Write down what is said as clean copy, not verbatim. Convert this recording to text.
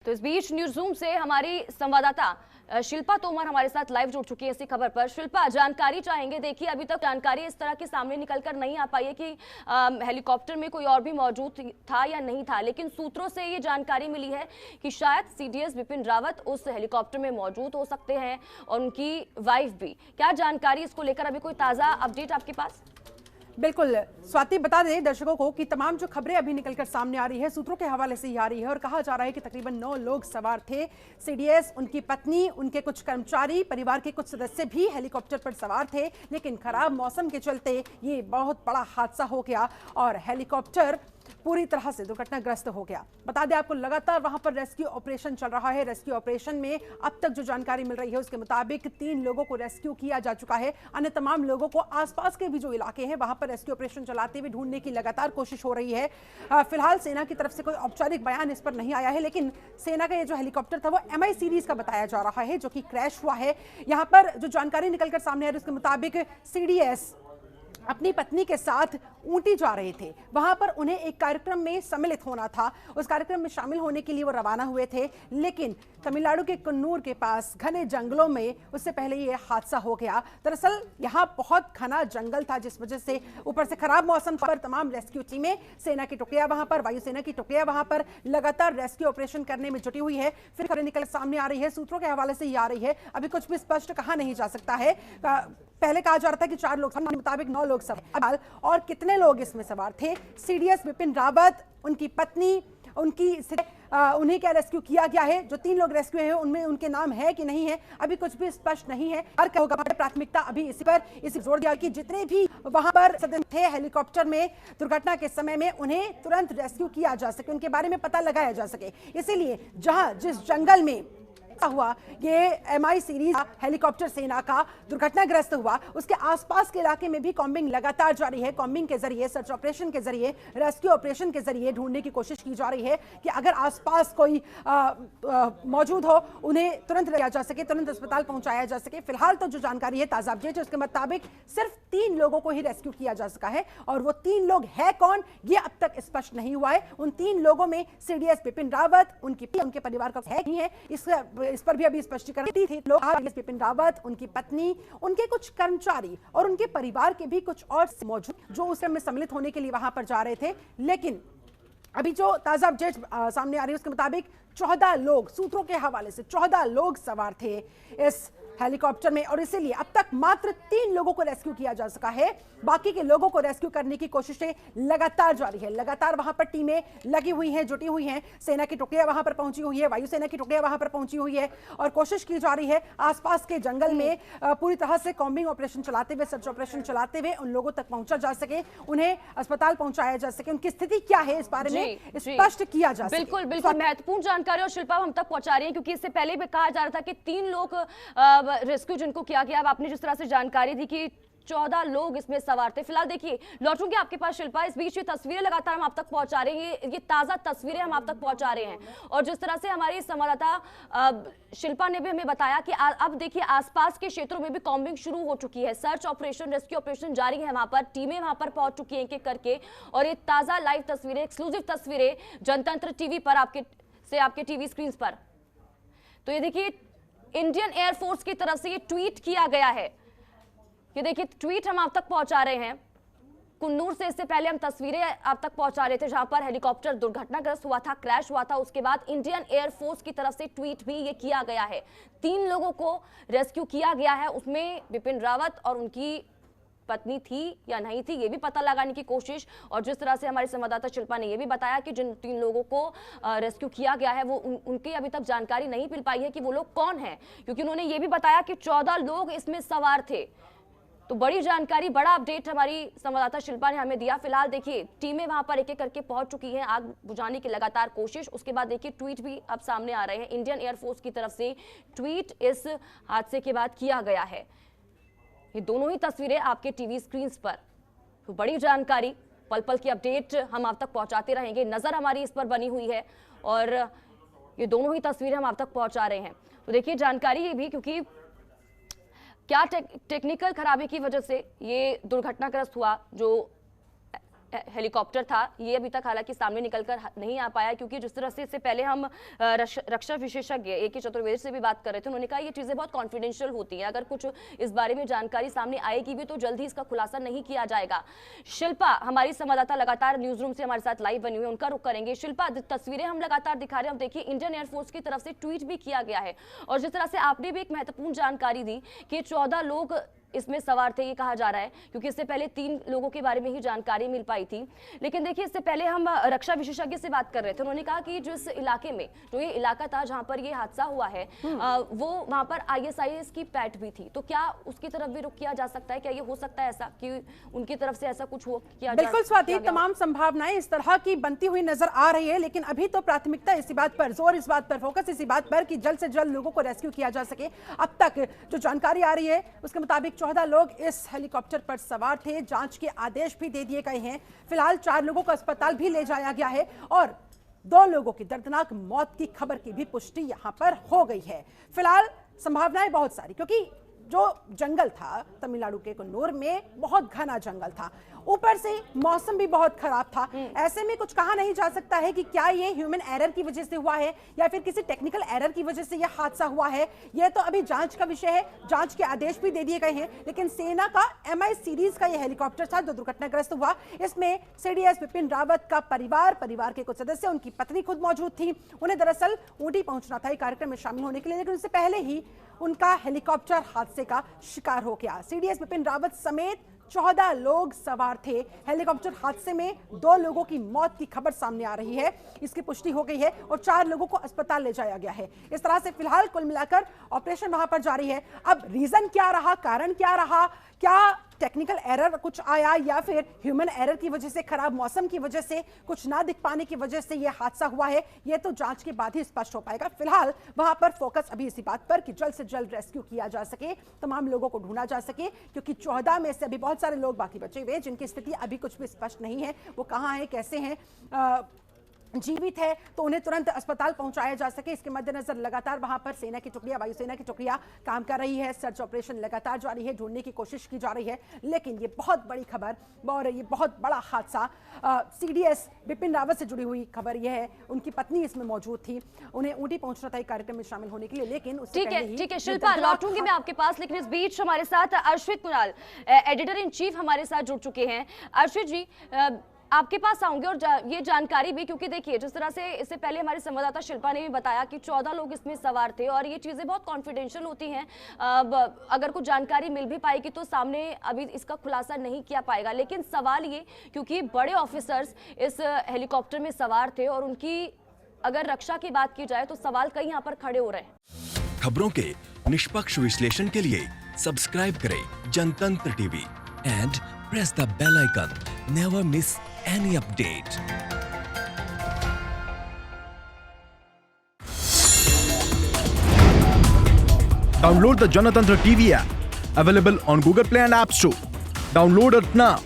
तो इस बीच news room से हमारी संवाददाता शिल्पा तोमर हमारे साथ लाइव जुड़ चुकी है इसी खबर पर। शिल्पा, जानकारी चाहेंगे। देखिए, अभी तक जानकारी इस तरह की सामने निकलकर नहीं आ पाई है कि हेलीकॉप्टर में कोई और भी मौजूद था या नहीं था, लेकिन सूत्रों से ये जानकारी मिली है कि शायद सीडीएस बिपिन रावत उस हेलीकॉप्टर में मौजूद हो सकते हैं और उनकी वाइफ भी। क्या जानकारी इसको लेकर अभी कोई ताजा अपडेट आपके पास? बिल्कुल स्वाति, बता दें दर्शकों को कि तमाम जो खबरें अभी निकलकर सामने आ रही है सूत्रों के हवाले से ही आ रही है और कहा जा रहा है कि तकरीबन 9 लोग सवार थे। सीडीएस, उनकी पत्नी, उनके कुछ कर्मचारी, परिवार के कुछ सदस्य भी हेलीकॉप्टर पर सवार थे, लेकिन खराब मौसम के चलते ये बहुत बड़ा हादसा हो गया और हेलीकॉप्टर पूरी तरह से दुर्घटनाग्रस्त हो गया। बता दें आपको, लगातार वहां पर रेस्क्यू ऑपरेशन चल रहा है। रेस्क्यू ऑपरेशन में अब तक जो जानकारी मिल रही है उसके मुताबिक 3 लोगों को रेस्क्यू किया जा चुका है। अन्य तमाम लोगों को आसपास के भी जो इलाके हैं वहां पर रेस्क्यू ऑपरेशन चलाते हुए ढूंढने की लगातार कोशिश हो रही है। फिलहाल सेना की तरफ से कोई औपचारिक बयान इस पर नहीं आया है, लेकिन सेना का ये जो हेलीकॉप्टर था वो MI सीरीज का बताया जा रहा है जो कि क्रैश हुआ है। यहाँ पर जो जानकारी निकलकर सामने आ रही है उसके मुताबिक सीडीएस अपनी पत्नी के साथ ऊटी जा रहे थे। वहां पर उन्हें एक कार्यक्रम में सम्मिलित होना था। उस कार्यक्रम में शामिल होने के लिए वो रवाना हुए थे, लेकिन तमिलनाडु के कन्नूर के पास घने जंगलों में उससे पहले ये हादसा हो गया। दरअसल यहाँ बहुत घना जंगल था, जिस वजह से ऊपर से खराब मौसम पर तमाम रेस्क्यू टीमें, सेना की टुकड़ियां वहां पर, वायुसेना की टुकड़ियां वहां पर लगातार रेस्क्यू ऑपरेशन करने में जुटी हुई है। फिर खबरें निकल सामने आ रही है, सूत्रों के हवाले से ही आ रही है, अभी कुछ भी स्पष्ट कहा नहीं जा सकता है। पहले कहा जा रहा था कि 4 लोग, मुताबिक 9 लोग सवार, और कितने लोग इसमें सवार थे? सीडीएस बिपिन रावत, उनकी पत्नी, उन्हें क्या रेस्क्यू किया गया है? जो 3 लोग रेस्क्यू हैं उनमें उनके नाम है कि नहीं है, अभी कुछ भी स्पष्ट नहीं है। हर होगा प्राथमिकता अभी इसी जोर दिया कि जितने भी वहां पर सदस्य थे हेलीकॉप्टर में दुर्घटना के समय में, उन्हें तुरंत रेस्क्यू किया जा सके, उनके बारे में पता लगाया जा सके। इसीलिए जिस जंगल में हुआ ये MI सीरीज हेलीकॉप्टर सेना का दुर्घटनाग्रस्त हुआ, उसके आसपास के इलाके में भी कॉम्बिंग लगातार जारी है। कॉम्बिंग के जरिए, सर्च ऑपरेशन के जरिए, रेस्क्यू ऑपरेशन के जरिए ढूंढने की कोशिश की जा रही है कि अगर आसपास कोई मौजूद हो उन्हें तुरंत लिया जा सके, तुरंत अस्पताल पहुंचाया जा सके। फिलहाल तो जो जानकारी है, ताजा अपडेट है, उसके मुताबिक सिर्फ 3 लोगों को ही रेस्क्यू किया जा सका है और वो 3 लोग है कौन, ये अब तक स्पष्ट नहीं हुआ है। उन 3 लोगों में सीडीएस बिपिन रावत, उनके परिवार का है नहीं है, इस पर भी अभी स्पष्टीकरण थे। लोग बिपिन रावत, उनकी पत्नी, उनके कुछ कर्मचारी और उनके परिवार के भी कुछ और मौजूद जो उस में सम्मिलित होने के लिए वहां पर जा रहे थे। लेकिन अभी जो ताजा अपडेट सामने आ रही है उसके मुताबिक 14 लोग, सूत्रों के हवाले से 14 लोग सवार थे इस हेलीकॉप्टर में और इसीलिए अब तक मात्र 3 लोगों को रेस्क्यू किया जा सका है। बाकी के लोगों को रेस्क्यू करने की कोशिशें लगातार जारी है। लगातार वहां पर टीमें लगी हुई हैं, जुटी हुई हैं। सेना की टुकड़ियां वहां पर पहुंची हुई है, वायुसेना की टुकड़ियां वहां पर पहुंची हुई है और कोशिश की जा रही है आसपास के जंगल में पूरी तरह से कॉम्बिंग ऑपरेशन चलाते हुए, सर्च ऑपरेशन चलाते हुए उन लोगों तक पहुंचा जा सके, उन्हें अस्पताल पहुंचाया जा सके। उनकी स्थिति क्या है इस बारे में स्पष्ट किया जा सके। बिल्कुल बिल्कुल महत्वपूर्ण जानकारी और शिल्पा हम तक पहुंचा रही है, क्योंकि इससे पहले भी कहा जा रहा था कि 3 लोग रेस्क्यू जिनको किया गया। अब आपने जिस तरह से जानकारी दी कि 14 लोग इसमें सवार थे। फिलहाल देखिए, लौटूंगी आपके पास शिल्पा। इस बीच ये तस्वीरें लगातार हम आप तक पहुंचा रहे हैं, ये ताजा तस्वीरें हम आप तक पहुंचा रहे हैं और जिस तरह से हमारी संवाददाता शिल्पा ने भी हमें बताया कि अब देखिए आसपास के क्षेत्रों में भी कॉम्बिंग शुरू हो चुकी है, सर्च ऑपरेशन, रेस्क्यू ऑपरेशन जारी है। वहां पर टीमें वहां पर पहुंच चुकी हैं एक एक करके और ये ताजा लाइव तस्वीरें, एक्सक्लूसिव तस्वीरें जनतंत्र टीवी पर आपके टीवी स्क्रीन पर। तो ये देखिए, इंडियन एयरफोर्स की तरफ से ये ट्वीट किया गया है। ये देखिए, ट्वीट हम आप तक पहुंचा रहे हैं कुन्नूर से। इससे पहले हम तस्वीरें आप तक पहुंचा रहे थे जहां पर हेलीकॉप्टर दुर्घटनाग्रस्त हुआ था, क्रैश हुआ था। उसके बाद इंडियन एयरफोर्स की तरफ से ट्वीट भी ये किया गया है। 3 लोगों को रेस्क्यू किया गया है, उसमें बिपिन रावत और उनकी पत्नी थी या नहीं थी, ये भी पता लगाने की कोशिश। और जिस तरह से हमारी संवाददाता शिल्पा ने ये भी बताया कि जिन 3 लोगों को रेस्क्यू किया गया है वो उनकी अभी तक जानकारी नहीं मिल पाई है कि वो लोग कौन हैं, क्योंकि उन्होंने ये भी बताया कि 14 लोग इसमें सवार थे। तो बड़ी जानकारी, बड़ा अपडेट हमारी संवाददाता शिल्पा ने हमें दिया। फिलहाल देखिए, टीमें वहां पर एक एक करके पहुंच चुकी हैं, आग बुझाने की लगातार कोशिश। उसके बाद देखिए, ट्वीट भी अब सामने आ रहे हैं। इंडियन एयरफोर्स की तरफ से ट्वीट इस हादसे के बाद किया गया है। ये दोनों ही तस्वीरें आपके टीवी स्क्रीन पर। तो बड़ी जानकारी, पल पल की अपडेट हम आप तक पहुंचाते रहेंगे। नजर हमारी इस पर बनी हुई है और ये दोनों ही तस्वीरें हम आप तक पहुंचा रहे हैं। तो देखिए, जानकारी ये भी, क्योंकि क्या टेक्निकल खराबी की वजह से ये दुर्घटनाग्रस्त हुआ, जो हेलीकॉप्टर था, ये अभी तक हालांकि सामने निकलकर नहीं आ पाया, क्योंकि जिस तरह से इससे पहले हम रक्षा विशेषज्ञ A.K. चतुर्वेदी से भी बात कर रहे थे, उन्होंने कहा ये चीजें बहुत कॉन्फिडेंशियल होती हैं, अगर कुछ इस बारे में जानकारी सामने आएगी भी तो जल्द ही इसका खुलासा नहीं किया जाएगा। शिल्पा हमारी संवाददाता लगातार न्यूज रूम से हमारे साथ लाइव बनी हुई है, उनका रुख करेंगे। शिल्पा, तस्वीरें हम लगातार दिखा रहे हैं, हम देखिए इंडियन एयरफोर्स की तरफ से ट्वीट भी किया गया है, और जिस तरह से आपने भी एक महत्वपूर्ण जानकारी दी कि 14 लोग इसमें सवार थे, ये कहा जा रहा है, क्योंकि इससे पहले 3 लोगों के बारे में ही जानकारी मिल पाई थी। लेकिन देखिए, इससे पहले हम रक्षा विशेषज्ञ से बात कर रहे थे, उन्होंने कहा कि जिस इलाके में, जो ये इलाका था जहां पर ये हादसा हुआ है, वो वहां पर ISIS की पैट भी थी, तो क्या उसकी तरफ भी रुख किया जा सकता है? क्या ये हो सकता है ऐसा कि उनकी तरफ से ऐसा कुछ हो किया? बिल्कुल स्वाति, तमाम संभावनाएं इस तरह की बनती हुई नजर आ रही है, लेकिन अभी तो प्राथमिकता इसी बात पर, जोर इस बात पर, फोकस इसी बात पर कि जल्द से जल्द लोगों को रेस्क्यू किया जा सके। अब तक जो जानकारी आ रही है उसके मुताबिक 14 लोग इस हेलीकॉप्टर पर सवार थे, जांच के आदेश भी दे दिए गए हैं। फिलहाल 4 लोगों को अस्पताल भी ले जाया गया है और 2 लोगों की दर्दनाक मौत की खबर की भी पुष्टि यहां पर हो गई है। फिलहाल संभावनाएं बहुत सारी, क्योंकि जो जंगल था तमिलनाडु के कन्नूर में, बहुत घना जंगल था, ऊपर से मौसम भी बहुत खराब था। ऐसे में कुछ कहा नहीं जा सकता है कि क्या ये ह्यूमन एरर की वजह से हुआ है या फिर किसी टेक्निकल एरर की वजह से यह हादसा हुआ है। यह तो अभी जांच का विषय है, जांच के आदेश भी दे दिए गए हैं। लेकिन सेना का MI सीरीज का यह हेलीकॉप्टर था जो दुर्घटनाग्रस्त हुआ। इसमें CDS बिपिन रावत का परिवार के कुछ सदस्य, उनकी पत्नी खुद मौजूद थी। उन्हें दरअसल ऊटी पहुंचना था कार्यक्रम में शामिल होने के लिए, लेकिन उससे पहले ही उनका हेलीकॉप्टर हादसे का शिकार हो गया। CDS बिपिन रावत समेत 14 लोग सवार थे। हेलीकॉप्टर हादसे में 2 लोगों की मौत की खबर सामने आ रही है, इसकी पुष्टि हो गई है और 4 लोगों को अस्पताल ले जाया गया है। इस तरह से फिलहाल कुल मिलाकर ऑपरेशन वहां पर जारी है। अब रीजन क्या रहा, कारण क्या रहा, क्या टेक्निकल एरर कुछ आया या फिर ह्यूमन एरर की वजह से, खराब मौसम की वजह से, कुछ ना दिख पाने की वजह से यह हादसा हुआ है, यह तो जांच के बाद ही स्पष्ट हो पाएगा। फिलहाल वहां पर फोकस अभी इसी बात पर कि जल्द से जल्द रेस्क्यू किया जा सके, तमाम लोगों को ढूंढा जा सके, क्योंकि 14 में से अभी बहुत सारे लोग बाकी बचे हुए जिनकी स्थिति अभी कुछ भी स्पष्ट नहीं है, वो कहां है, कैसे हैं, जीवित है, तो उन्हें तुरंत अस्पताल पहुंचाया जा सके। इसके मद्देनजर लगातार वहां पर सेना की टुकड़ियां, वायुसेना की टुकड़ियां काम कर रही है। सर्च ऑपरेशन लगातार जारी है, ढूंढने की कोशिश की जा रही है। लेकिन ये बहुत बड़ी खबर और ये बहुत बड़ा हादसा, CDS बिपिन रावत से जुड़ी हुई खबर यह है, उनकी पत्नी इसमें मौजूद थी, उन्हें ऊटी पहुंचना था कार्यक्रम में शामिल होने के लिए, लेकिन उससे पहले ही ठीक है शिल्पा, लौटूंगी मैं आपके पास, लेकिन इस बीच हमारे साथ अर्शवित कुणाल, एडिटर इन चीफ हमारे साथ जुड़ चुके हैं। अर्शवित जी, आपके पास आऊंगे और ये जानकारी भी, क्योंकि देखिए जिस तरह से इससे पहले हमारी संवाददाता शिल्पा ने भी बताया कि 14 लोग इसमें सवार थे और ये चीजें बहुत कॉन्फिडेंशियल होती हैं, अगर कुछ जानकारी मिल भी पाएगी तो सामने अभी इसका खुलासा नहीं किया पाएगा। लेकिन सवाल ये, क्योंकि बड़े ऑफिसर्स इस हेलीकॉप्टर में सवार थे और उनकी अगर रक्षा की बात की जाए तो सवाल कई यहाँ पर खड़े हो रहे हैं। खबरों के निष्पक्ष विश्लेषण के लिए सब्सक्राइब करें Jantantra TV and press the bell icon, never miss any update. Download the Janatantra TV app, available on Google Play and App Store. Download it now.